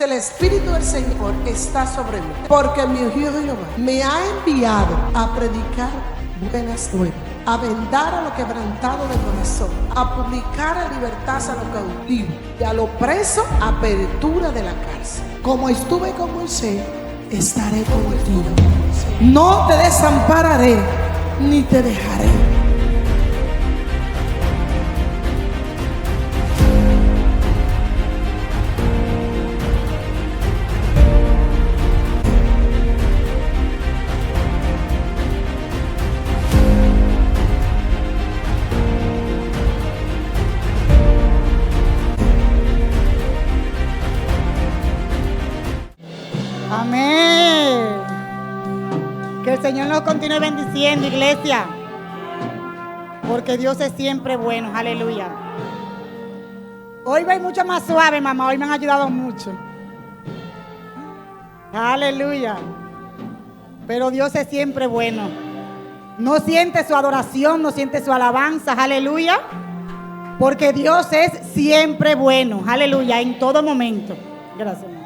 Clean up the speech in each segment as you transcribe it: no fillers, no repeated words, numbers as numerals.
El Espíritu del Señor está sobre mí, porque mi ungido Jehová me ha enviado a predicar buenas nuevas, a vendar a lo quebrantado de corazón, a publicar a libertad a los cautivos y a los presos apertura de la cárcel. Como estuve con Moisés, estaré contigo. No te desampararé ni te dejaré. Amén. Que el Señor nos continúe bendiciendo, iglesia, porque Dios es siempre bueno. Aleluya. Hoy voy mucho más suave, mamá. Hoy me han ayudado mucho. Aleluya. Pero Dios es siempre bueno. No siente su adoración, no siente su alabanza. Aleluya. Porque Dios es siempre bueno. Aleluya. En todo momento. Gracias, mamá.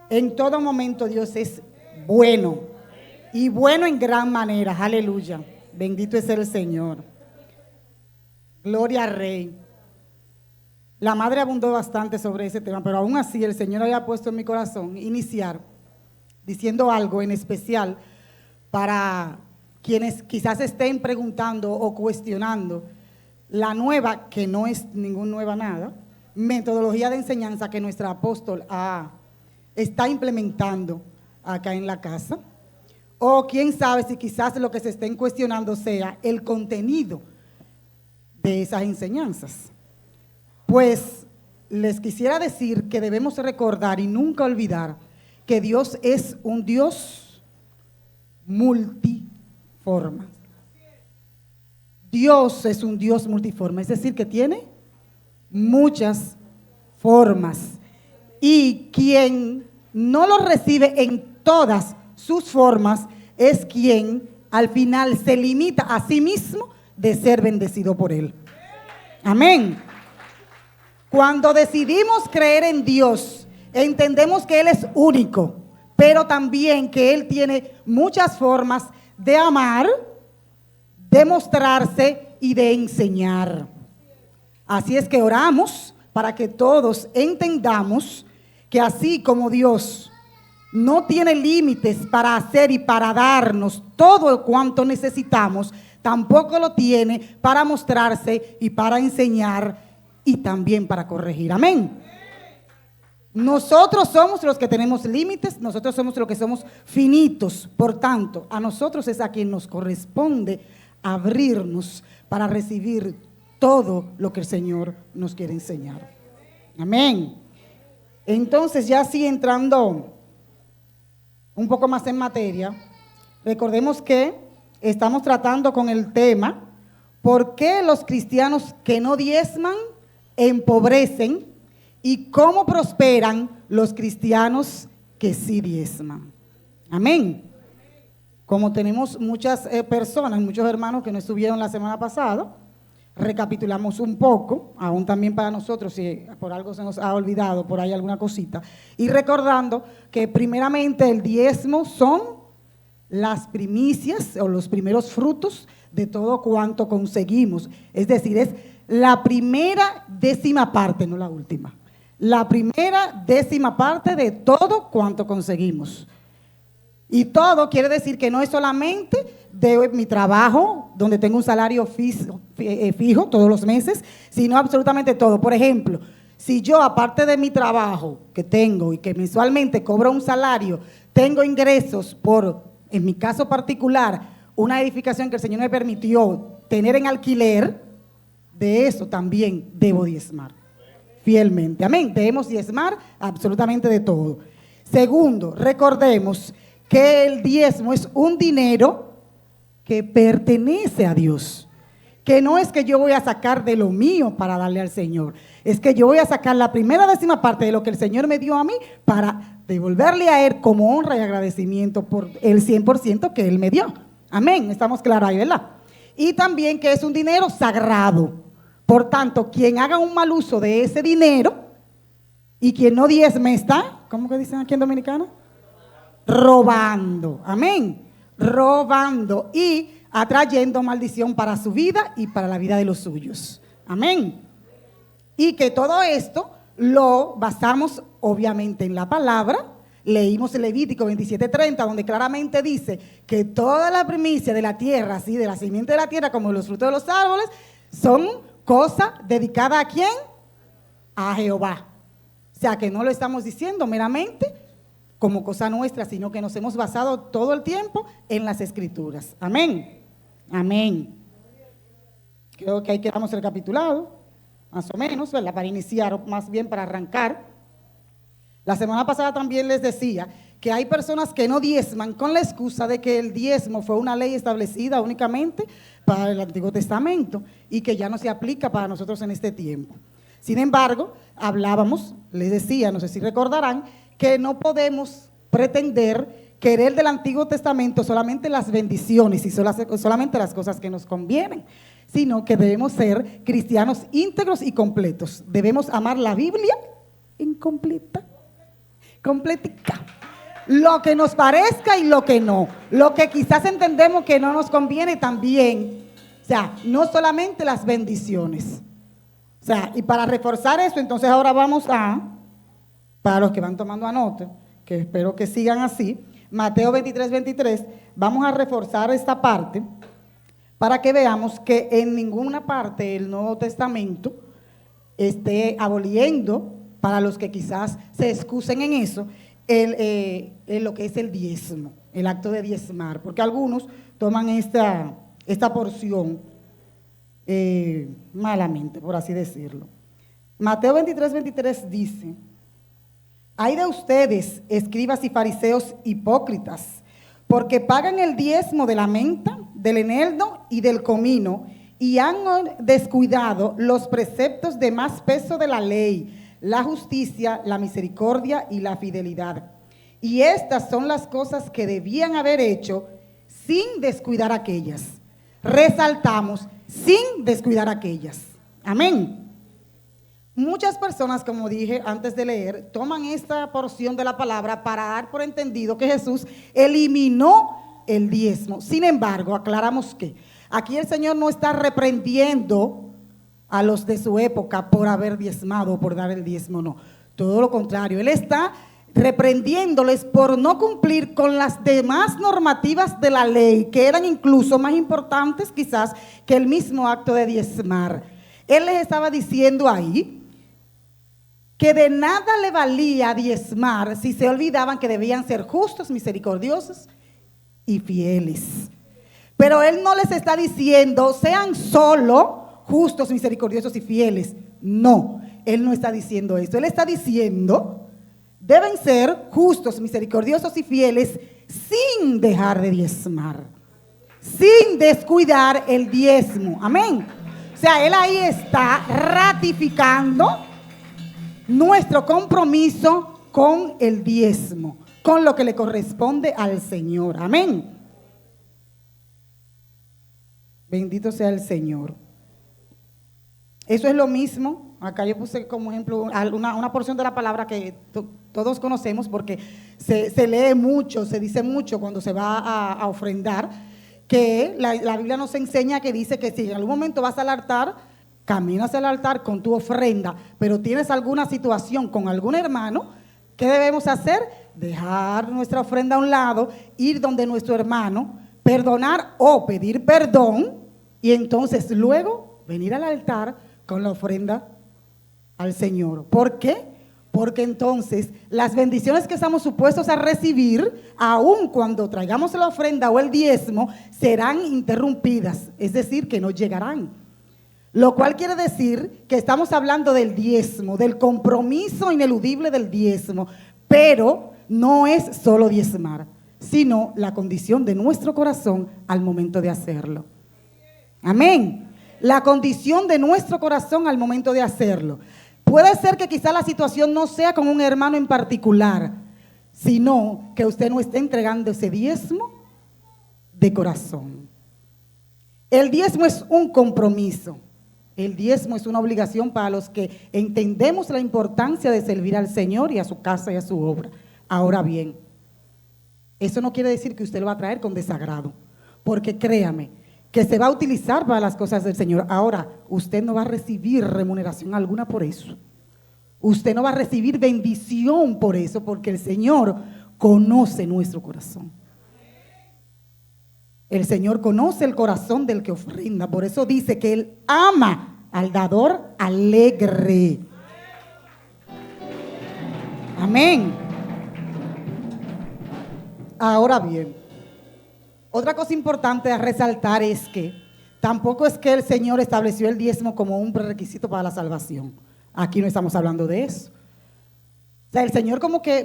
En todo momento Dios es bueno. Y bueno en gran manera. Aleluya. Bendito es el Señor. Gloria al Rey. La madre abundó bastante sobre ese tema, pero aún así el Señor había puesto en mi corazón iniciar diciendo algo en especial para quienes quizás estén preguntando o cuestionando la nueva, que no es ninguna nueva nada, metodología de enseñanza que nuestra apóstol está implementando acá en la casa. O quién sabe si quizás lo que se estén cuestionando sea el contenido de esas enseñanzas. Pues les quisiera decir que debemos recordar y nunca olvidar que Dios es un Dios multiforme. Dios es un Dios multiforme, es decir, que tiene muchas formas. Y quien no lo recibe en todas sus formas es quien al final se limita a sí mismo de ser bendecido por Él. Amén. Cuando decidimos creer en Dios, entendemos que Él es único, pero también que Él tiene muchas formas de amar, de mostrarse y de enseñar. Así es que oramos para que todos entendamos que así como Dios no tiene límites para hacer y para darnos todo cuanto necesitamos, tampoco lo tiene para mostrarse y para enseñar y también para corregir. Amén. Nosotros somos los que tenemos límites, nosotros somos los que somos finitos, por tanto, a nosotros es a quien nos corresponde abrirnos para recibir todo lo que el Señor nos quiere enseñar. Amén. Entonces, ya así entrando un poco más en materia, recordemos que estamos tratando con el tema ¿por qué los cristianos que no diezman empobrecen y cómo prosperan los cristianos que sí diezman? Amén. Como tenemos muchas personas, muchos hermanos que no estuvieron la semana pasada, recapitulamos un poco, aún también para nosotros, si por algo se nos ha olvidado por ahí alguna cosita, y recordando que primeramente el diezmo son las primicias o los primeros frutos de todo cuanto conseguimos, es decir, es la primera décima parte, no la última, la primera décima parte de todo cuanto conseguimos. Y todo quiere decir que no es solamente de mi trabajo, donde tengo un salario fijo todos los meses, sino absolutamente todo. Por ejemplo, si yo, aparte de mi trabajo que tengo y que mensualmente cobro un salario, tengo ingresos por, en mi caso particular, una edificación que el Señor me permitió tener en alquiler, de eso también debo diezmar fielmente. Amén. Debemos diezmar absolutamente de todo. Segundo, recordemos que el diezmo es un dinero que pertenece a Dios, que no es que yo voy a sacar de lo mío para darle al Señor, es que yo voy a sacar la primera décima parte de lo que el Señor me dio a mí para devolverle a Él como honra y agradecimiento por el 100% que Él me dio. Amén, estamos claros ahí, ¿verdad? Y también que es un dinero sagrado, por tanto, quien haga un mal uso de ese dinero Y quien no diezme está, ¿cómo que dicen aquí en Dominicana? Robando. Amén. Robando y atrayendo maldición para su vida y para la vida de los suyos. Amén. Y que todo esto lo basamos obviamente en la palabra. Leímos el Levítico 27:30, donde claramente dice que toda la primicia de la tierra, así de la simiente de la tierra, como los frutos de los árboles, son cosas dedicadas ¿a quién? A Jehová. O sea, que no lo estamos diciendo meramente como cosa nuestra, sino que nos hemos basado todo el tiempo en las Escrituras. Amén. Amén. Creo que ahí quedamos recapitulados, más o menos, ¿verdad? Para iniciar, más bien para arrancar. La semana pasada también les decía que hay personas que no diezman con la excusa de que el diezmo fue una ley establecida únicamente para el Antiguo Testamento y que ya no se aplica para nosotros en este tiempo. Sin embargo, hablábamos, les decía, no sé si recordarán, que no podemos pretender querer del Antiguo Testamento solamente las bendiciones y solamente las cosas que nos convienen, sino que debemos ser cristianos íntegros y completos. Debemos amar la Biblia incompleta, completica. Lo que nos parezca y lo que no. Lo que quizás entendemos que no nos conviene también. O sea, no solamente las bendiciones. O sea, y para reforzar eso, entonces ahora vamos para los que van tomando nota, que espero que sigan así, Mateo 23:23, vamos a reforzar esta parte para que veamos que en ninguna parte del Nuevo Testamento esté aboliendo, para los que quizás se excusen en eso, lo que es el diezmo, el acto de diezmar, porque algunos toman esta porción malamente, por así decirlo. Mateo 23:23 dice: hay de ustedes, escribas y fariseos hipócritas, porque pagan el diezmo de la menta, del eneldo y del comino, y han descuidado los preceptos de más peso de la ley, la justicia, la misericordia y la fidelidad. Y estas son las cosas que debían haber hecho sin descuidar aquellas. Resaltamos, sin descuidar aquellas. Amén. Muchas personas, como dije antes de leer, toman esta porción de la palabra para dar por entendido que Jesús eliminó el diezmo. Sin embargo, aclaramos que aquí el Señor no está reprendiendo a los de su época por haber diezmado o por dar el diezmo, no. Todo lo contrario, Él está reprendiéndoles por no cumplir con las demás normativas de la ley, que eran incluso más importantes quizás que el mismo acto de diezmar. Él les estaba diciendo ahí que de nada le valía diezmar si se olvidaban que debían ser justos, misericordiosos y fieles. Pero Él no les está diciendo sean solo justos, misericordiosos y fieles. No, Él no está diciendo eso. Él está diciendo deben ser justos, misericordiosos y fieles sin dejar de diezmar, sin descuidar el diezmo. Amén. O sea, Él ahí está ratificando nuestro compromiso con el diezmo, con lo que le corresponde al Señor. Amén. Bendito sea el Señor. Eso es lo mismo. Acá yo puse como ejemplo una porción de la palabra que todos conocemos porque se lee mucho, se dice mucho cuando se va a ofrendar, que la Biblia nos enseña que dice que si en algún momento vas al altar, caminas al altar con tu ofrenda, pero tienes alguna situación con algún hermano, ¿qué debemos hacer? Dejar nuestra ofrenda a un lado, ir donde nuestro hermano, perdonar o pedir perdón y entonces luego venir al altar con la ofrenda al Señor. ¿Por qué? Porque entonces las bendiciones que estamos supuestos a recibir, aun cuando traigamos la ofrenda o el diezmo, serán interrumpidas, es decir, que no llegarán. Lo cual quiere decir que estamos hablando del diezmo, del compromiso ineludible del diezmo, pero no es solo diezmar, sino la condición de nuestro corazón al momento de hacerlo. Amén. La condición de nuestro corazón al momento de hacerlo. Puede ser que quizá la situación no sea con un hermano en particular, sino que usted no esté entregando ese diezmo de corazón. El diezmo es un compromiso. El diezmo es una obligación para los que entendemos la importancia de servir al Señor y a su casa y a su obra. Ahora bien, eso no quiere decir que usted lo va a traer con desagrado, porque créame, que se va a utilizar para las cosas del Señor. Ahora, usted no va a recibir remuneración alguna por eso. Usted no va a recibir bendición por eso, porque el Señor conoce nuestro corazón. El Señor conoce el corazón del que ofrenda. Por eso dice que Él ama al dador alegre. Amén. Ahora bien, otra cosa importante a resaltar es que tampoco es que el Señor estableció el diezmo como un prerequisito para la salvación. Aquí no estamos hablando de eso. O sea, el Señor como que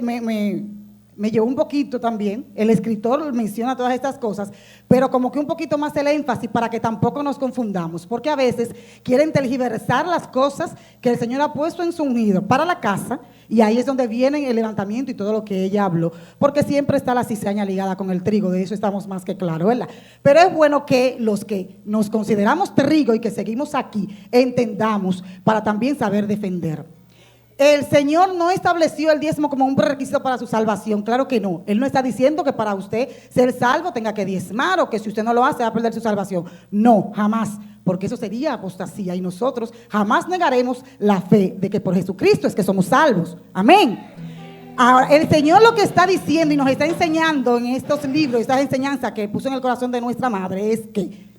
me llevó un poquito también. El escritor menciona todas estas cosas, pero como que un poquito más el énfasis para que tampoco nos confundamos, porque a veces quieren tergiversar las cosas que el Señor ha puesto en su ungido para la casa, y ahí es donde viene el levantamiento y todo lo que ella habló, porque siempre está la cizaña ligada con el trigo, de eso estamos más que claros, ¿verdad? Pero es bueno que los que nos consideramos trigo y que seguimos aquí, entendamos para también saber defender. El Señor no estableció el diezmo como un prerequisito para su salvación, claro que no. Él no está diciendo que para usted ser salvo tenga que diezmar, o que si usted no lo hace va a perder su salvación. No, jamás, porque eso sería apostasía, y nosotros jamás negaremos la fe de que por Jesucristo es que somos salvos. Amén. Ahora, el Señor lo que está diciendo y nos está enseñando en estos libros, estas enseñanzas que puso en el corazón de nuestra madre, es que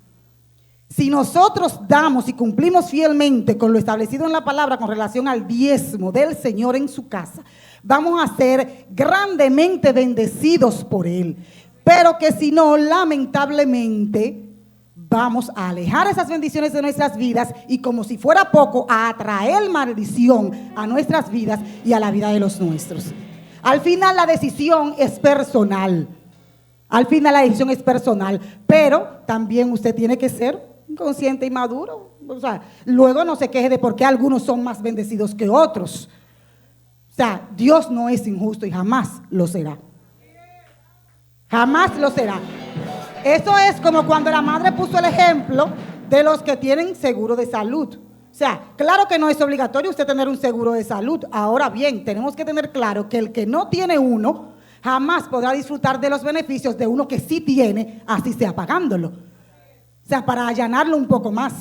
si nosotros damos y cumplimos fielmente con lo establecido en la palabra con relación al diezmo del Señor en su casa, vamos a ser grandemente bendecidos por Él. Pero que si no, lamentablemente, vamos a alejar esas bendiciones de nuestras vidas y, como si fuera poco, a atraer maldición a nuestras vidas y a la vida de los nuestros. Al final la decisión es personal. Al final la decisión es personal, pero también usted tiene que ser consciente y maduro. O sea, luego no se queje de por qué algunos son más bendecidos que otros. O sea, Dios no es injusto y jamás lo será. Jamás lo será. Eso es como cuando la madre puso el ejemplo de los que tienen seguro de salud. O sea, claro que no es obligatorio usted tener un seguro de salud. Ahora bien, tenemos que tener claro que el que no tiene uno jamás podrá disfrutar de los beneficios de uno que sí tiene, así sea pagándolo. O sea, para allanarlo un poco más.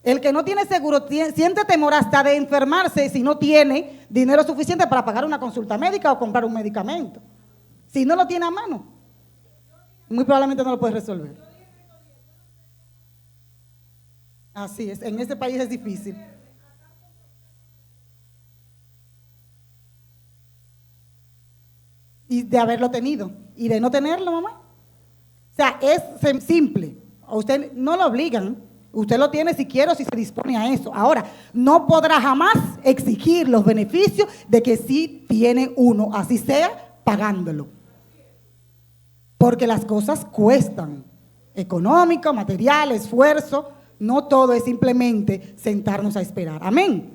El que no tiene seguro siente temor hasta de enfermarse si no tiene dinero suficiente para pagar una consulta médica o comprar un medicamento. Si no lo tiene a mano, muy probablemente no lo puede resolver. Así es, en este país es difícil. Y de haberlo tenido y de no tenerlo, mamá. O sea, es simple. A usted no lo obligan, usted lo tiene si quiere o si se dispone a eso. Ahora, no podrá jamás exigir los beneficios de que sí tiene uno, así sea pagándolo. Porque las cosas cuestan, económico, material, esfuerzo, no todo es simplemente sentarnos a esperar. Amén.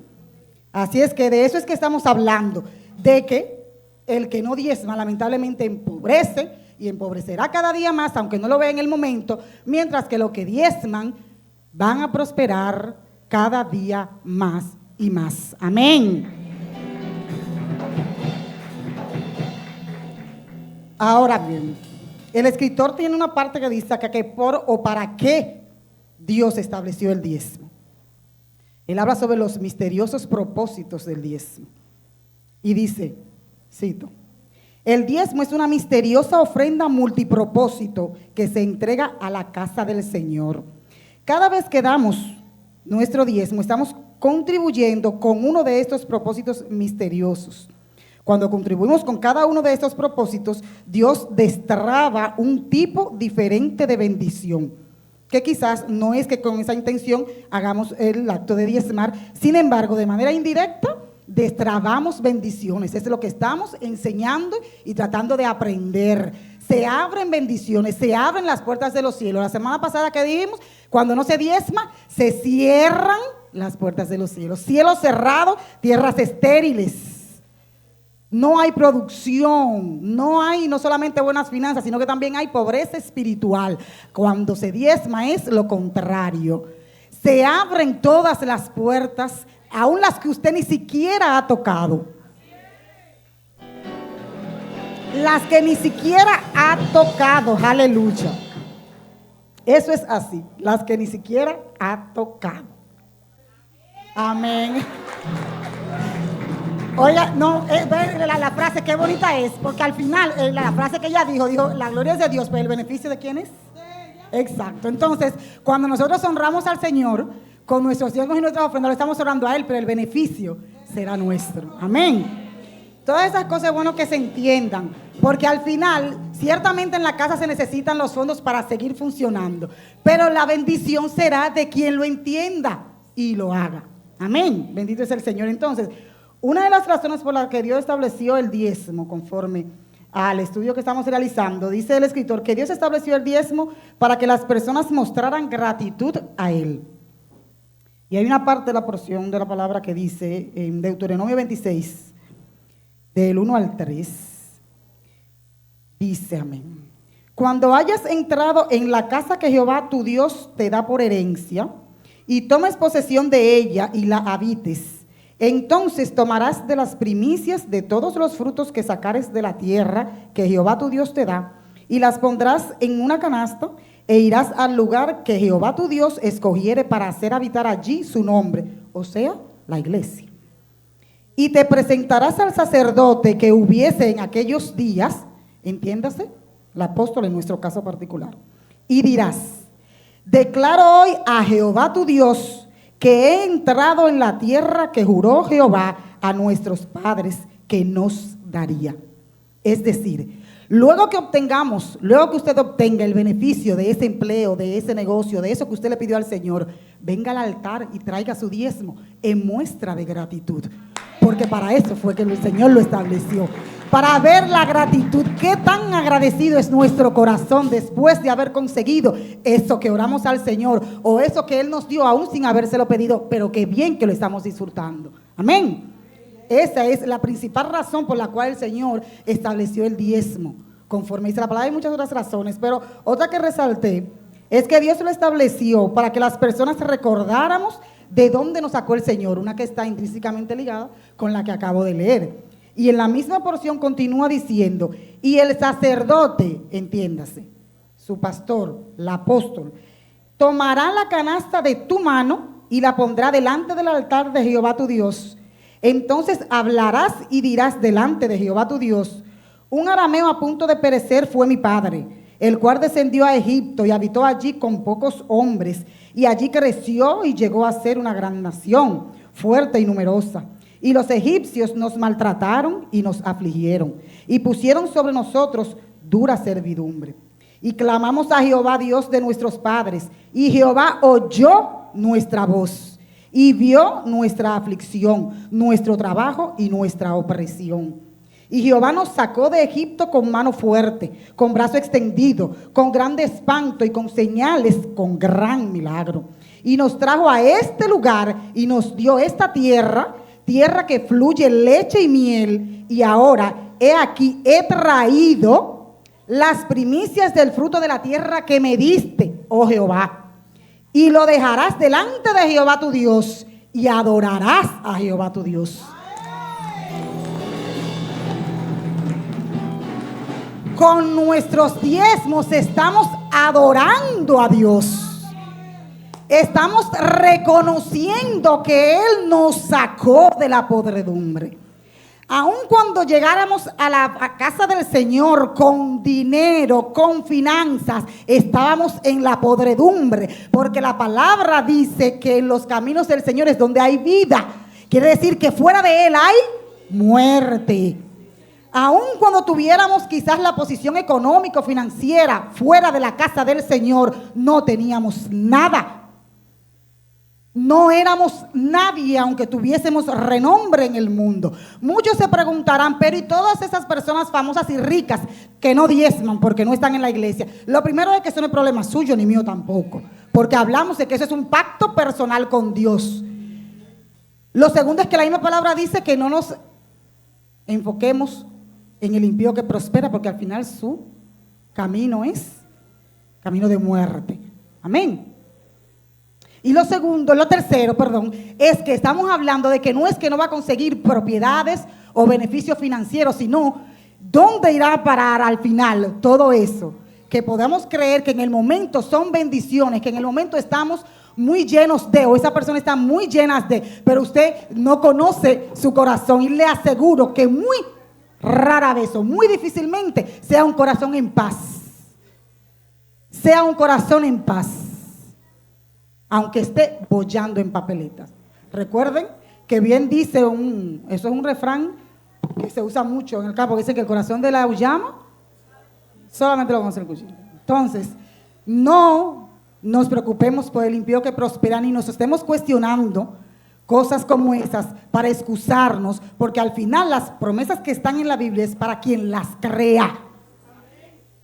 Así es que de eso es que estamos hablando, de que el que no diezma lamentablemente empobrece, y empobrecerá cada día más, aunque no lo vea en el momento, mientras que los que diezman van a prosperar cada día más y más. Amén. Ahora bien, el escritor tiene una parte que dice acá que por o para qué Dios estableció el diezmo. Él habla sobre los misteriosos propósitos del diezmo. Y dice, cito: el diezmo es una misteriosa ofrenda multipropósito que se entrega a la casa del Señor. Cada vez que damos nuestro diezmo, estamos contribuyendo con uno de estos propósitos misteriosos. Cuando contribuimos con cada uno de estos propósitos, Dios destraba un tipo diferente de bendición, que quizás no es que con esa intención hagamos el acto de diezmar, sin embargo, de manera indirecta, destrabamos bendiciones. Es lo que estamos enseñando y tratando de aprender. Se abren bendiciones, se abren las puertas de los cielos. La semana pasada que dijimos, cuando no se diezma, se cierran las puertas de los cielos. Cielos cerrados, tierras estériles. No hay producción, no solamente buenas finanzas, sino que también hay pobreza espiritual. Cuando se diezma es lo contrario. se abren todas las puertas, aun las que usted ni siquiera ha tocado. Las que ni siquiera ha tocado, aleluya. Eso es así, las que ni siquiera ha tocado. Amén. Oiga, no, la frase qué bonita es, porque al final, la frase que ella dijo, la gloria es de Dios, pero el beneficio ¿de quién es? Exacto. Entonces, cuando nosotros honramos al Señor, con nuestros diezmos y nuestras ofrendas, lo estamos honrando a Él, pero el beneficio será nuestro. Amén. Todas esas cosas es bueno que se entiendan, porque al final, ciertamente en la casa se necesitan los fondos para seguir funcionando, pero la bendición será de quien lo entienda y lo haga. Amén. Bendito es el Señor. Entonces, una de las razones por las que Dios estableció el diezmo, conforme al estudio que estamos realizando, dice el escritor que Dios estableció el diezmo para que las personas mostraran gratitud a Él. Y hay una parte de la porción de la palabra que dice en Deuteronomio 26, del 1 al 3, dice, amén. Cuando hayas entrado en la casa que Jehová tu Dios te da por herencia, y tomes posesión de ella y la habites, entonces tomarás de las primicias de todos los frutos que sacares de la tierra que Jehová tu Dios te da, y las pondrás en una canasta, e irás al lugar que Jehová tu Dios escogiere para hacer habitar allí su nombre, o sea, la iglesia. Y te presentarás al sacerdote que hubiese en aquellos días, entiéndase, el apóstol en nuestro caso particular, y dirás, declaro hoy a Jehová tu Dios que he entrado en la tierra que juró Jehová a nuestros padres que nos daría. Es decir, luego que usted obtenga el beneficio de ese empleo, de ese negocio, de eso que usted le pidió al Señor, venga al altar y traiga su diezmo en muestra de gratitud. Porque para eso fue que el Señor lo estableció. Para ver la gratitud, qué tan agradecido es nuestro corazón después de haber conseguido eso que oramos al Señor o eso que Él nos dio aún sin habérselo pedido, pero qué bien que lo estamos disfrutando. Amén. Esa es la principal razón por la cual el Señor estableció el diezmo. Conforme dice la palabra, hay muchas otras razones, pero otra que resalté es que Dios lo estableció para que las personas recordáramos de dónde nos sacó el Señor, una que está intrínsecamente ligada con la que acabo de leer. Y en la misma porción continúa diciendo, y el sacerdote, entiéndase, su pastor, el apóstol, tomará la canasta de tu mano y la pondrá delante del altar de Jehová tu Dios. Entonces hablarás y dirás delante de Jehová tu Dios, un arameo a punto de perecer fue mi padre, el cual descendió a Egipto y habitó allí con pocos hombres, y allí creció y llegó a ser una gran nación, fuerte y numerosa. Y los egipcios nos maltrataron y nos afligieron, y pusieron sobre nosotros dura servidumbre. Y clamamos a Jehová, Dios de nuestros padres, y Jehová oyó nuestra voz, y vio nuestra aflicción, nuestro trabajo y nuestra opresión. Y Jehová nos sacó de Egipto con mano fuerte, con brazo extendido, con grande espanto y con señales, con gran milagro. Y nos trajo a este lugar y nos dio esta tierra, tierra que fluye leche y miel. Y ahora, he aquí, he traído las primicias del fruto de la tierra que me diste, oh Jehová. Y lo dejarás delante de Jehová tu Dios y adorarás a Jehová tu Dios. Con nuestros diezmos estamos adorando a Dios. Estamos reconociendo que Él nos sacó de la podredumbre. Aun cuando llegáramos a la casa del Señor con dinero, con finanzas, estábamos en la podredumbre, porque la palabra dice que en los caminos del Señor es donde hay vida. Quiere decir que fuera de Él hay muerte. Aun cuando tuviéramos quizás la posición económico-financiera fuera de la casa del Señor, no teníamos nada. No éramos nadie, aunque tuviésemos renombre en el mundo. Muchos se preguntarán, pero ¿y todas esas personas famosas y ricas que no diezman porque no están en la iglesia? Lo primero es que eso no es problema suyo ni mío tampoco, porque hablamos de que eso es un pacto personal con Dios. Lo segundo es que la misma palabra dice que no nos enfoquemos en el impío que prospera, porque al final su camino es camino de muerte. Amén. Y lo segundo, lo tercero, perdón, es que estamos hablando de que no es que no va a conseguir propiedades o beneficios financieros, sino dónde irá a parar al final todo eso. Que podamos creer que en el momento son bendiciones, que en el momento estamos muy llenos de, o esa persona está muy llena de, pero usted no conoce su corazón y le aseguro que muy rara vez o muy difícilmente sea un corazón en paz. Sea un corazón en paz, aunque esté bollando en papeletas. Recuerden que bien dice eso es un refrán que se usa mucho en el campo, que dice que el corazón de la llama solamente lo conoce el cuchillo. Entonces, no nos preocupemos por el impío que prospera, ni nos estemos cuestionando cosas como esas para excusarnos, porque al final las promesas que están en la Biblia es para quien las crea.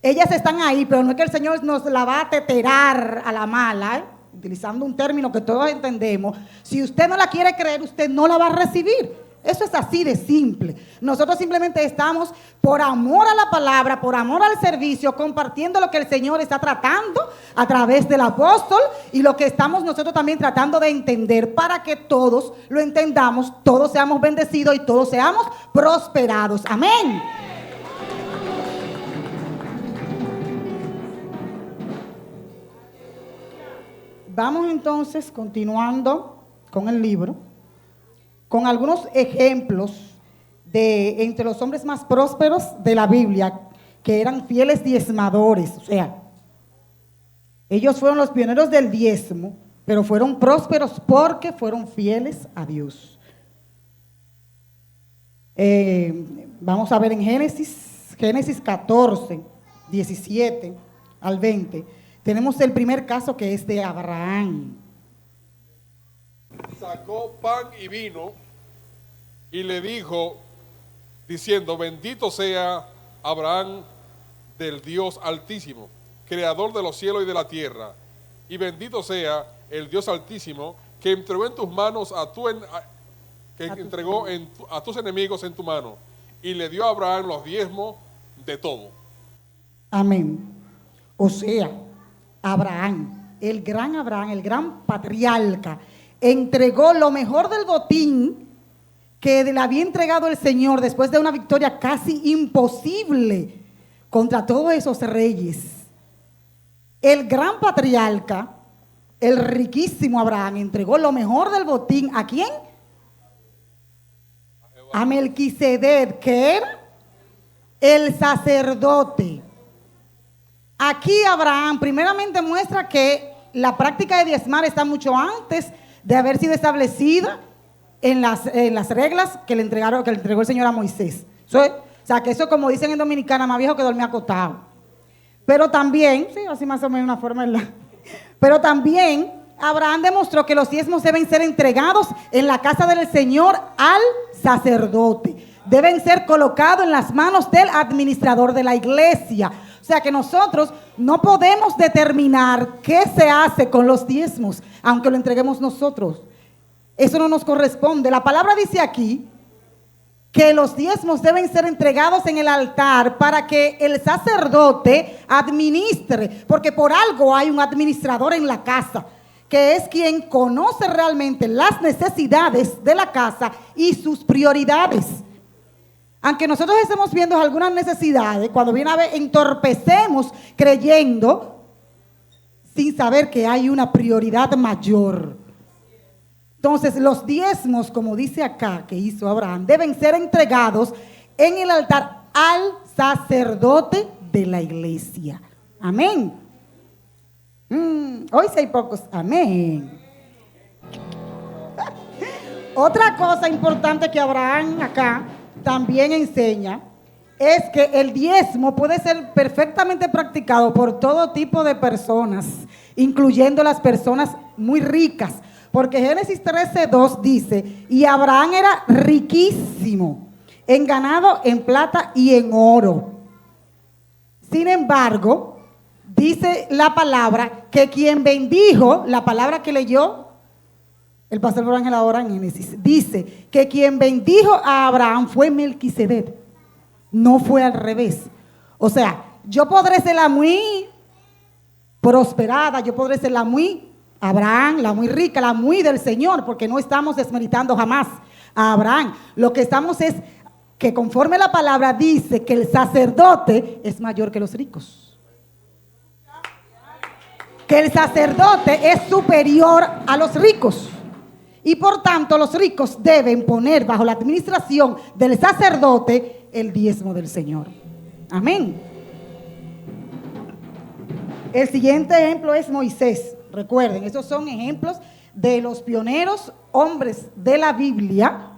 Ellas están ahí, pero no es que el Señor nos la va a teterar a la mala, utilizando un término que todos entendemos. Si usted no la quiere creer, usted no la va a recibir. Eso es así de simple. Nosotros simplemente estamos por amor a la palabra, por amor al servicio, compartiendo lo que el Señor está tratando a través del apóstol y lo que estamos nosotros también tratando de entender para que todos lo entendamos, todos seamos bendecidos y todos seamos prosperados. Amén. Vamos entonces continuando con el libro, con algunos ejemplos de entre los hombres más prósperos de la Biblia, que eran fieles diezmadores. O sea, ellos fueron los pioneros del diezmo, pero fueron prósperos porque fueron fieles a Dios. Vamos a ver en Génesis 14, 17 al 20. Tenemos el primer caso, que es de Abraham. Sacó pan y vino y le dijo, diciendo: bendito sea Abraham del Dios Altísimo, creador de los cielos y de la tierra, y bendito sea el Dios Altísimo que entregó en tus manos a tus enemigos en tu mano, y le dio a Abraham los diezmos de todo. Amén. O sea, Abraham, el gran patriarca, entregó lo mejor del botín que le había entregado el Señor después de una victoria casi imposible contra todos esos reyes. El gran patriarca, el riquísimo Abraham, entregó lo mejor del botín. ¿A quién? A Melquisedec, que era el sacerdote. Aquí Abraham primeramente muestra que la práctica de diezmar está mucho antes de haber sido establecida en las reglas que le entregó el Señor a Moisés. O sea, que eso, como dicen en Dominicana, más viejo que dormía acotado. Pero también, sí, así más o menos una forma, ¿verdad? Pero también Abraham demostró que los diezmos deben ser entregados en la casa del Señor al sacerdote. Deben ser colocados en las manos del administrador de la iglesia. O sea que nosotros no podemos determinar qué se hace con los diezmos, aunque lo entreguemos nosotros. Eso no nos corresponde. La palabra dice aquí que los diezmos deben ser entregados en el altar para que el sacerdote administre, porque por algo hay un administrador en la casa, que es quien conoce realmente las necesidades de la casa y sus prioridades. Aunque nosotros estemos viendo algunas necesidades, cuando viene a ver, entorpecemos creyendo sin saber que hay una prioridad mayor. Entonces, los diezmos, como dice acá que hizo Abraham, deben ser entregados en el altar al sacerdote de la iglesia. Amén. Hoy sí hay pocos. Amén. Otra cosa importante que Abraham acá también enseña es que el diezmo puede ser perfectamente practicado por todo tipo de personas, incluyendo las personas muy ricas, porque Génesis 13:2 dice: y Abraham era riquísimo en ganado, en plata y en oro. Sin embargo, dice la palabra que quien bendijo, la palabra que leyó el pastor Ángel ahora en Génesis, dice que quien bendijo a Abraham fue Melquisedec, no fue al revés. O sea, yo podré ser la muy prosperada, yo podré ser la muy Abraham, la muy rica, la muy del Señor, porque no estamos desmeritando jamás a Abraham. Lo que estamos es que conforme la palabra dice que el sacerdote es mayor que los ricos. Que el sacerdote es superior a los ricos. Y por tanto los ricos deben poner bajo la administración del sacerdote el diezmo del Señor. Amén. El siguiente ejemplo es Moisés. Recuerden, estos son ejemplos de los pioneros hombres de la Biblia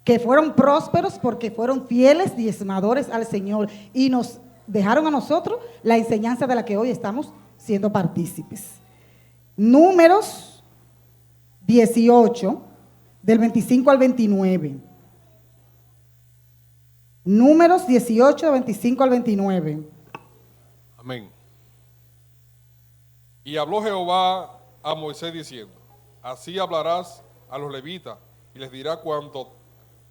que fueron prósperos porque fueron fieles diezmadores al Señor y nos dejaron a nosotros la enseñanza de la que hoy estamos siendo partícipes. Números 18, del 25 al 29. Números 18, del 25 al 29. Amén. Y habló Jehová a Moisés diciendo: así hablarás a los levitas y les dirá cuando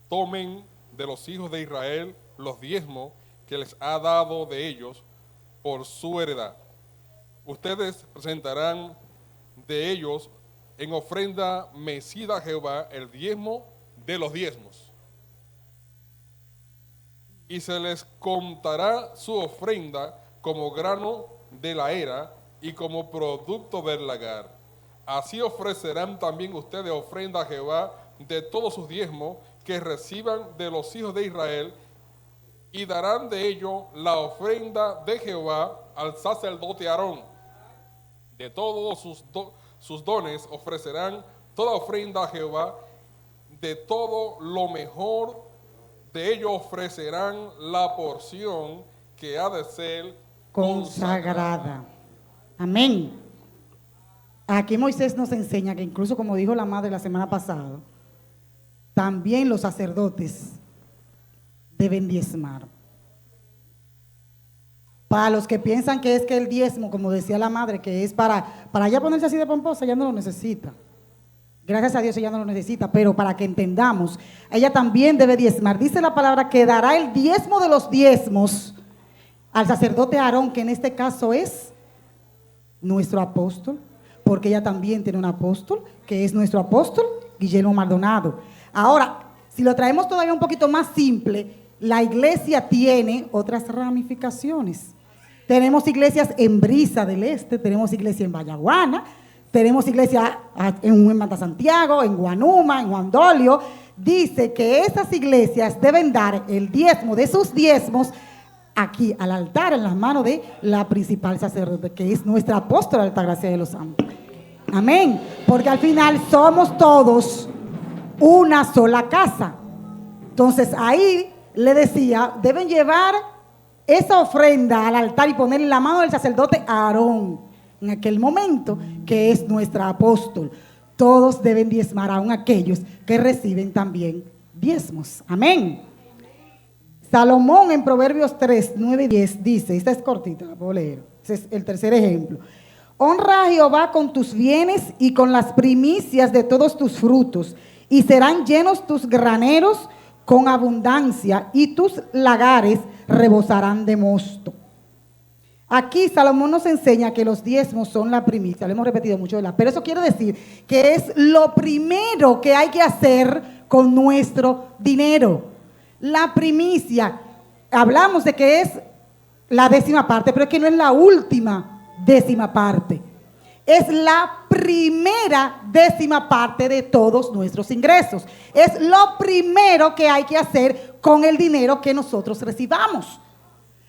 tomen de los hijos de Israel los diezmos que les ha dado de ellos por su heredad. Ustedes presentarán de ellos en ofrenda mecida a Jehová el diezmo de los diezmos. Y se les contará su ofrenda como grano de la era y como producto del lagar. Así ofrecerán también ustedes ofrenda a Jehová de todos sus diezmos que reciban de los hijos de Israel, y darán de ello la ofrenda de Jehová al sacerdote Aarón. De todos sus dones ofrecerán toda ofrenda a Jehová, de todo lo mejor de ello ofrecerán la porción que ha de ser Consagrada. Amén. Aquí Moisés nos enseña que incluso, como dijo la madre la semana pasada, también los sacerdotes deben diezmar. Para los que piensan que es que el diezmo, como decía la madre, que es para ya ponerse así de pomposa, ella no lo necesita. Gracias a Dios ella no lo necesita, pero para que entendamos, ella también debe diezmar. Dice la palabra que dará el diezmo de los diezmos al sacerdote Aarón, que en este caso es nuestro apóstol, porque ella también tiene un apóstol, que es nuestro apóstol, Guillermo Maldonado. Ahora, si lo traemos todavía un poquito más simple, la iglesia tiene otras ramificaciones. Tenemos iglesias en Brisa del Este, tenemos iglesia en Vallaguana, tenemos iglesia en Manta Santiago, en Guanuma, en Juan Dolio. Dice que esas iglesias deben dar el diezmo de sus diezmos aquí al altar, en las manos de la principal sacerdote, que es nuestra apóstola Altagracia de los Santos. Amén. Porque al final somos todos una sola casa. Entonces ahí le decía, deben llevar esa ofrenda al altar y ponerla en la mano del sacerdote Aarón, en aquel momento, que es nuestra apóstol. Todos deben diezmar, aun aquellos que reciben también diezmos. Amén. Salomón en Proverbios 3, 9 y 10 dice, esta es cortita, la puedo leer, ese es el tercer ejemplo. Honra a Jehová con tus bienes y con las primicias de todos tus frutos, y serán llenos tus graneros con abundancia, y tus lagares rebosarán de mosto. Aquí Salomón nos enseña que los diezmos son la primicia, lo hemos repetido mucho, ¿verdad? Pero eso quiere decir que es lo primero que hay que hacer con nuestro dinero. La primicia, hablamos de que es la 10ª parte, pero es que no es la última 10ª parte. Es la primera 10ª parte de todos nuestros ingresos. Es lo primero que hay que hacer con el dinero que nosotros recibamos.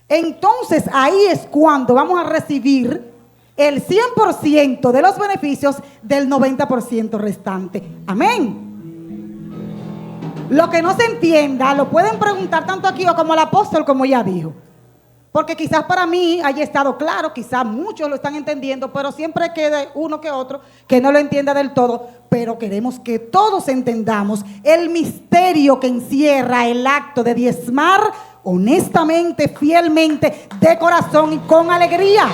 Entonces ahí es cuando vamos a recibir el 100% de los beneficios del 90% restante. Amén. Lo que no se entienda, lo pueden preguntar tanto aquí o como el apóstol, como ya dijo. Porque quizás para mí haya estado claro, quizás muchos lo están entendiendo, pero siempre queda uno que otro que no lo entienda del todo. Pero queremos que todos entendamos el misterio que encierra el acto de diezmar honestamente, fielmente, de corazón y con alegría.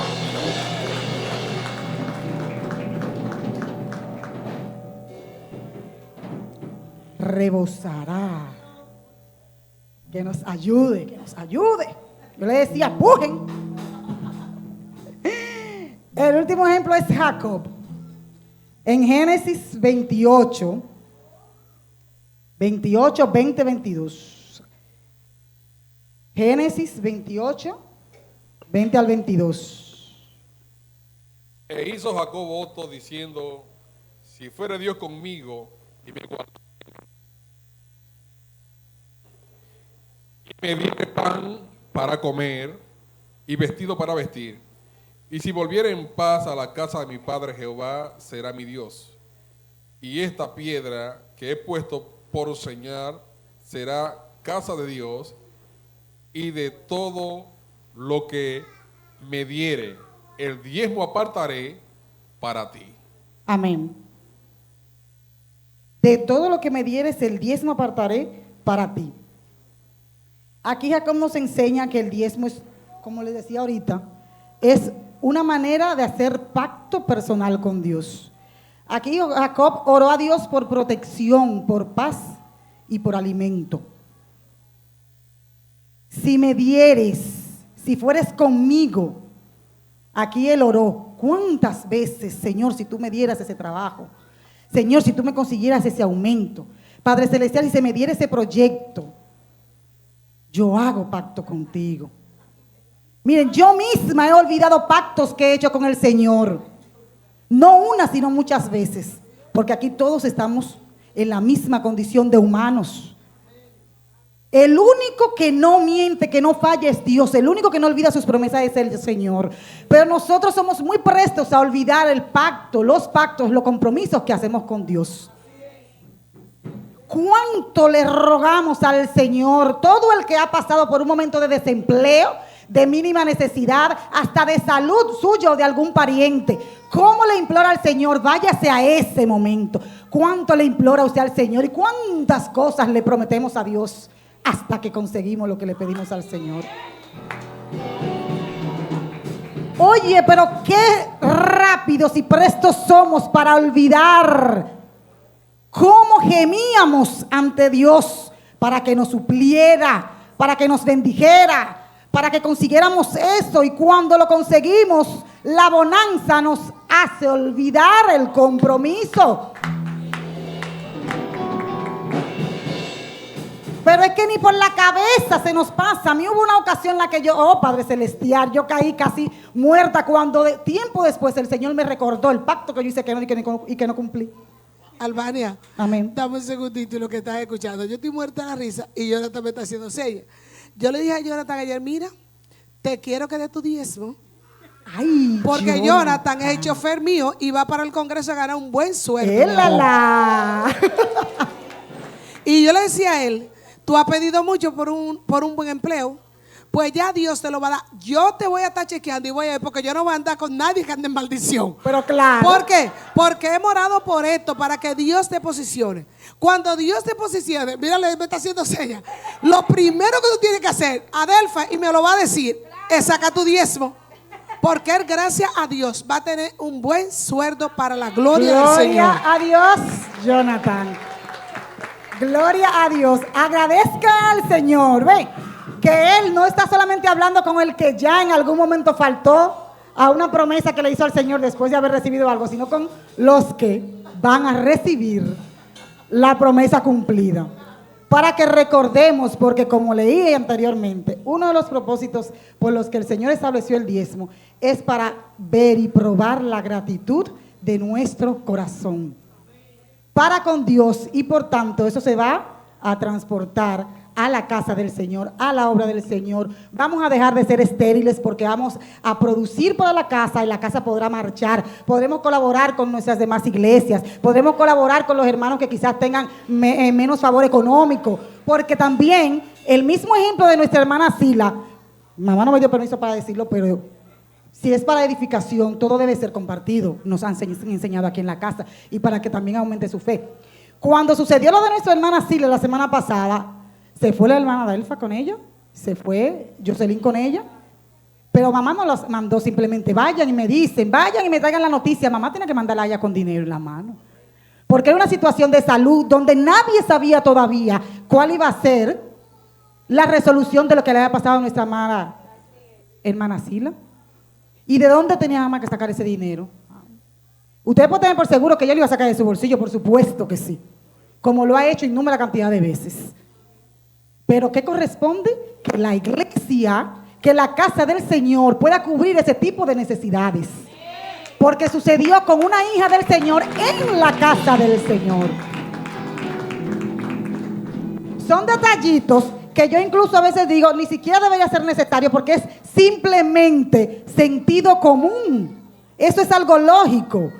Rebosará. Que nos ayude, que nos ayude. Yo le decía, pujen. El último ejemplo es Jacob. En Génesis 28, 20, 22. Génesis 28, 20 al 22. E hizo Jacob voto diciendo, si fuera Dios conmigo y me guardara, y me diere pan para comer y vestido para vestir, y si volviera en paz a la casa de mi padre Jehová, será mi Dios. Y esta piedra que he puesto por señal será casa de Dios, y de todo lo que me diere, el diezmo apartaré para ti. Amén. De todo lo que me dieres, el diezmo apartaré para ti. Aquí Jacob nos enseña que el diezmo es, como les decía ahorita, es una manera de hacer pacto personal con Dios. Aquí Jacob oró a Dios por protección, por paz y por alimento. Si me dieres, si fueres conmigo, aquí él oró. ¿Cuántas veces, Señor, si tú me dieras ese trabajo? Señor, si tú me consiguieras ese aumento. Padre Celestial, si se me diera ese proyecto, yo hago pacto contigo. Miren, yo misma he olvidado pactos que he hecho con el Señor. No una, sino muchas veces. Porque aquí todos estamos en la misma condición de humanos. El único que no miente, que no falla es Dios. El único que no olvida sus promesas es el Señor. Pero nosotros somos muy prestos a olvidar el pacto, los pactos, los compromisos que hacemos con Dios. ¿Cuánto le rogamos al Señor? Todo el que ha pasado por un momento de desempleo, de mínima necesidad, hasta de salud suyo o de algún pariente. ¿Cómo le implora al Señor? Váyase a ese momento. ¿Cuánto le implora usted al Señor? ¿Y cuántas cosas le prometemos a Dios hasta que conseguimos lo que le pedimos al Señor? Oye, pero qué rápidos y prestos somos para olvidar cómo gemíamos ante Dios para que nos supliera, para que nos bendijera, para que consiguiéramos eso, y cuando lo conseguimos, la bonanza nos hace olvidar el compromiso. Pero es que ni por la cabeza se nos pasa. A mí hubo una ocasión en la que yo, oh Padre Celestial, yo caí casi muerta cuando tiempo después el Señor me recordó el pacto que yo hice y que no cumplí. Albania, Amén. dame un segundito y lo que estás escuchando. Yo estoy muerta de la risa y Jonathan me está haciendo señas. Yo le dije a Jonathan ayer, mira, te quiero que dé tu diezmo. Ay, Porque Jonathan es el chofer mío y va para el Congreso a ganar un buen sueldo. ¡Élala! Y yo le decía a él, tú has pedido mucho por un buen empleo, pues ya Dios te lo va a dar. Yo te voy a estar chequeando y voy a ver, porque yo no voy a andar con nadie que ande en maldición. Pero claro. ¿Por qué? Porque he morado por esto, para que Dios te posicione. Cuando Dios te posicione, mírale, me está haciendo señas. Lo primero que tú tienes que hacer, Adelfa, y me lo va a decir, es sacar tu diezmo. Porque él, gracias a Dios, va a tener un buen sueldo para la gloria del Señor. Gloria a Dios, Jonathan. Gloria a Dios. Agradezca al Señor. Ve que Él no está solamente hablando con el que ya en algún momento faltó a una promesa que le hizo al Señor después de haber recibido algo, sino con los que van a recibir la promesa cumplida. Para que recordemos, porque como leí anteriormente, uno de los propósitos por los que el Señor estableció el diezmo es para ver y probar la gratitud de nuestro corazón para con Dios, y por tanto eso se va a transportar a la casa del Señor, a la obra del Señor. Vamos a dejar de ser estériles porque vamos a producir para la casa y la casa podrá marchar. Podremos colaborar con nuestras demás iglesias, podremos colaborar con los hermanos que quizás tengan menos favor económico, porque también el mismo ejemplo de nuestra hermana Sila, mamá no me dio permiso para decirlo, pero si es para edificación, todo debe ser compartido, nos han enseñado aquí en la casa, y para que también aumente su fe. Cuando sucedió lo de nuestra hermana Sila la semana pasada, se fue la hermana Delfa con ella, se fue Jocelyn con ella, pero mamá no los mandó simplemente, vayan y me dicen, vayan y me traigan la noticia. Mamá tiene que mandarla a ella con dinero en la mano, porque era una situación de salud donde nadie sabía todavía cuál iba a ser la resolución de lo que le había pasado a nuestra amada hermana Sila. ¿Y de dónde tenía mamá que sacar ese dinero? Usted puede tener por seguro que ella lo iba a sacar de su bolsillo, por supuesto que sí, como lo ha hecho innúmera cantidad de veces. Pero ¿qué corresponde? Que la iglesia, que la casa del Señor pueda cubrir ese tipo de necesidades. Porque sucedió con una hija del Señor en la casa del Señor. Son detallitos que yo incluso a veces digo, ni siquiera debería ser necesario porque es simplemente sentido común. Eso es algo lógico.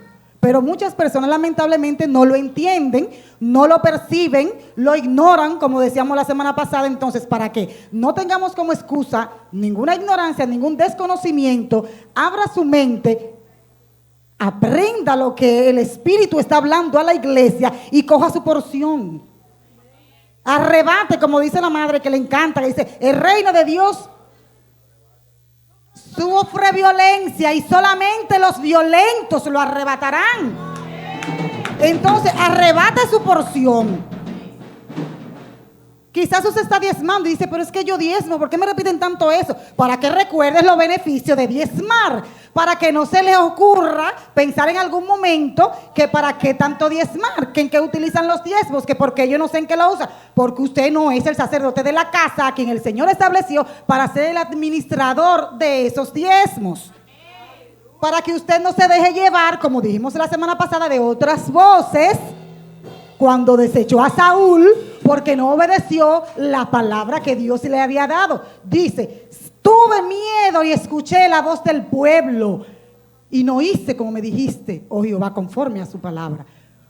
Pero muchas personas lamentablemente no lo entienden, no lo perciben, lo ignoran, como decíamos la semana pasada. Entonces, para que no tengamos como excusa ninguna ignorancia, ningún desconocimiento, abra su mente, aprenda lo que el Espíritu está hablando a la iglesia y coja su porción. Arrebate, como dice la madre que le encanta, que dice, el reino de Dios sufre violencia y solamente los violentos lo arrebatarán. Entonces, arrebate su porción. Quizás usted está diezmando y dice, pero es que yo diezmo, ¿por qué me repiten tanto eso? Para que recuerdes los beneficios de diezmar, para que no se le ocurra pensar en algún momento que para qué tanto diezmar, que en qué utilizan los diezmos, que porque yo no sé en qué lo usa, porque usted no es el sacerdote de la casa a quien el Señor estableció para ser el administrador de esos diezmos. Para que usted no se deje llevar, como dijimos la semana pasada, de otras voces, cuando desechó a Saúl porque no obedeció la palabra que Dios le había dado. Dice, tuve miedo y escuché la voz del pueblo y no hice como me dijiste, oh Jehová, conforme a su palabra.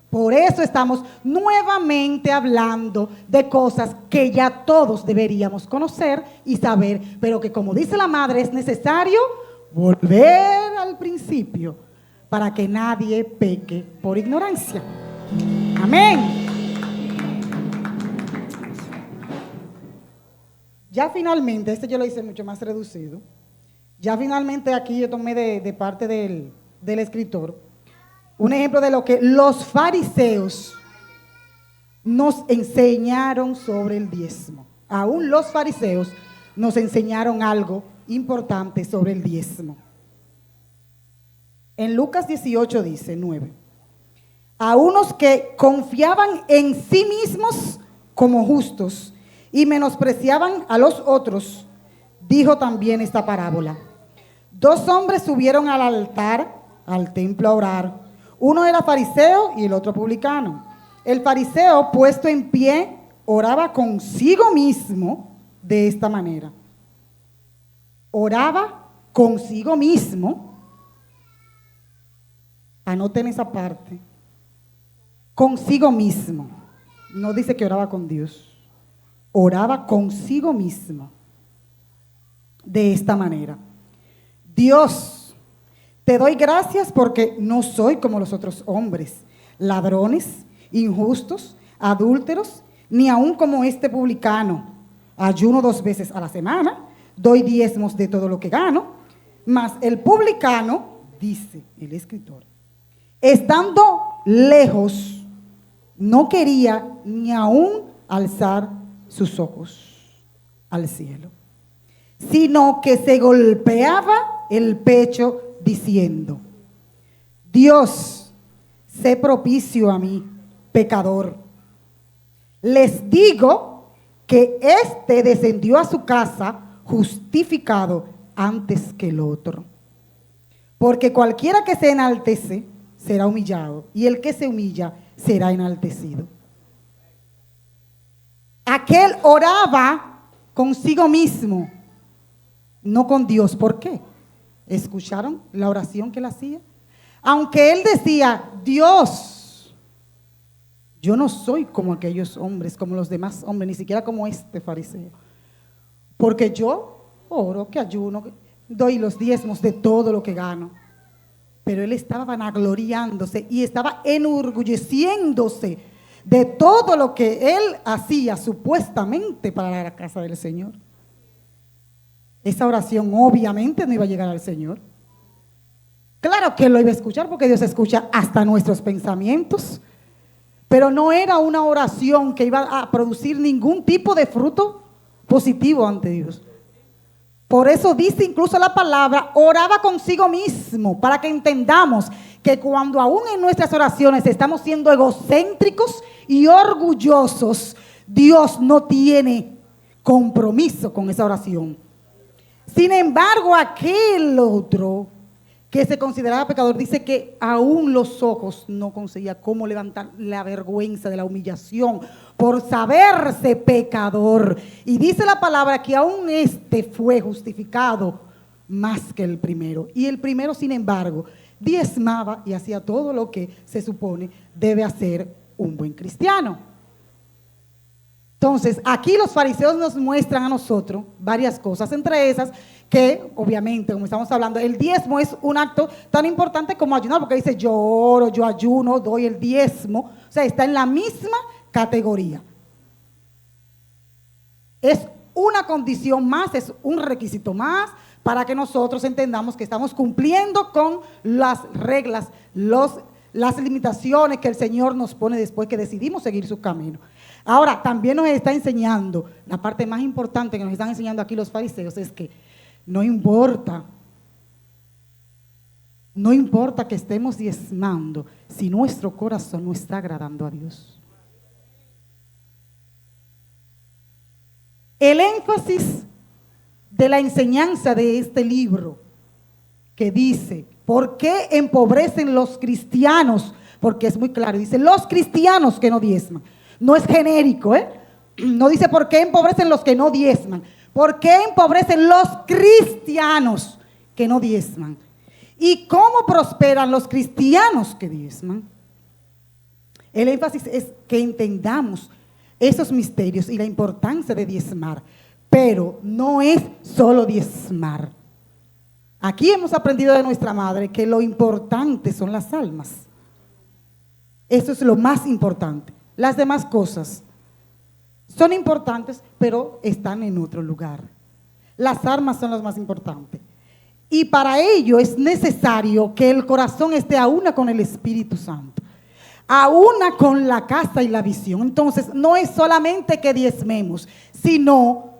Por eso estamos nuevamente hablando de cosas que ya todos deberíamos conocer y saber, pero que, como dice la madre, es necesario volver al principio para que nadie peque por ignorancia. Amén. Ya finalmente, este yo lo hice mucho más reducido. Ya finalmente aquí yo tomé de parte del escritor un ejemplo de lo que los fariseos nos enseñaron sobre el diezmo. Aún los fariseos nos enseñaron algo importante sobre el diezmo. En Lucas 18 dice, 9. A unos que confiaban en sí mismos como justos y menospreciaban a los otros, dijo también esta parábola. 2 hombres subieron al altar, al templo a orar. Uno era fariseo y el otro publicano. El fariseo, puesto en pie, oraba consigo mismo de esta manera. Oraba consigo mismo. Anoten esa parte. Consigo mismo. No dice que oraba con Dios. Oraba consigo mismo de esta manera. Dios, te doy gracias porque no soy como los otros hombres, ladrones, injustos, adúlteros, ni aun como este publicano. Ayuno 2 veces a la semana, doy diezmos de todo lo que gano. Mas el publicano, dice el escritor, estando lejos, no quería ni aun alzar sus ojos al cielo, sino que se golpeaba el pecho diciendo, Dios, sé propicio a mí, pecador. Les digo que éste descendió a su casa justificado antes que el otro. Porque cualquiera que se enaltece será humillado, y el que se humilla será enaltecido. Aquel oraba consigo mismo, no con Dios. ¿Por qué? ¿Escucharon la oración que él hacía? Aunque él decía, Dios, yo no soy como aquellos hombres, como los demás hombres, ni siquiera como este fariseo. Porque yo oro, que ayuno, que doy los diezmos de todo lo que gano. Pero él estaba vanagloriándose y estaba enorgulleciéndose de todo lo que él hacía supuestamente para la casa del Señor. Esa oración obviamente no iba a llegar al Señor. Claro que él lo iba a escuchar porque Dios escucha hasta nuestros pensamientos, pero no era una oración que iba a producir ningún tipo de fruto positivo ante Dios. Por eso dice incluso la palabra, oraba consigo mismo, para que entendamos que cuando aún en nuestras oraciones estamos siendo egocéntricos y orgullosos, Dios no tiene compromiso con esa oración. Sin embargo, aquel otro que se consideraba pecador dice que aún los ojos no conseguía cómo levantar la vergüenza de la humillación por saberse pecador. Y dice la palabra que aún este fue justificado más que el primero. Y el primero, sin embargo, diezmaba y hacía todo lo que se supone debe hacer un buen cristiano. Entonces, aquí los fariseos nos muestran a nosotros varias cosas, entre esas que, obviamente, como estamos hablando, el diezmo es un acto tan importante como ayunar, porque dice yo oro, yo ayuno, doy el diezmo, o sea, está en la misma categoría. Es una condición más, es un requisito más para que nosotros entendamos que estamos cumpliendo con las reglas, las limitaciones que el Señor nos pone después que decidimos seguir su camino. Ahora, también nos está enseñando, la parte más importante que nos están enseñando aquí los fariseos es que no importa que estemos diezmando si nuestro corazón no está agradando a Dios. El énfasis de la enseñanza de este libro que dice, ¿por qué empobrecen los cristianos? Porque es muy claro, dice, los cristianos que no diezman. No es genérico, no dice por qué empobrecen los que no diezman. ¿Por qué empobrecen los cristianos que no diezman? ¿Y cómo prosperan los cristianos que diezman? El énfasis es que entendamos esos misterios y la importancia de diezmar. Pero no es solo diezmar. Aquí hemos aprendido de nuestra madre que lo importante son las almas. Eso es lo más importante. Las demás cosas son importantes, pero están en otro lugar. Las almas son las más importantes. Y para ello es necesario que el corazón esté a una con el Espíritu Santo, a una con la casa y la visión. Entonces, no es solamente que diezmemos, sino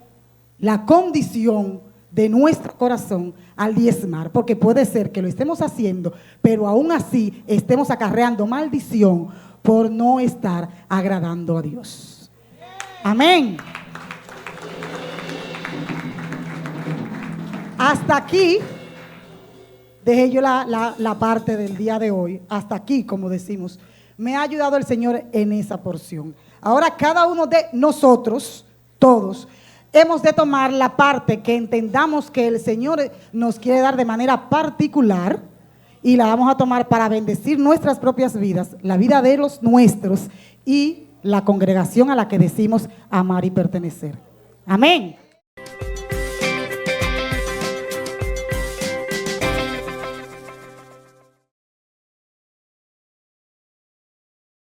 la condición de nuestro corazón al diezmar, porque puede ser que lo estemos haciendo, pero aún así estemos acarreando maldición por no estar agradando a Dios. Amén. Hasta aquí dejé yo la parte del día de hoy. Hasta aquí, como decimos, me ha ayudado el Señor en esa porción. Ahora cada uno de nosotros, todos, hemos de tomar la parte que entendamos que el Señor nos quiere dar de manera particular y la vamos a tomar para bendecir nuestras propias vidas, la vida de los nuestros y la congregación a la que decimos amar y pertenecer. Amén.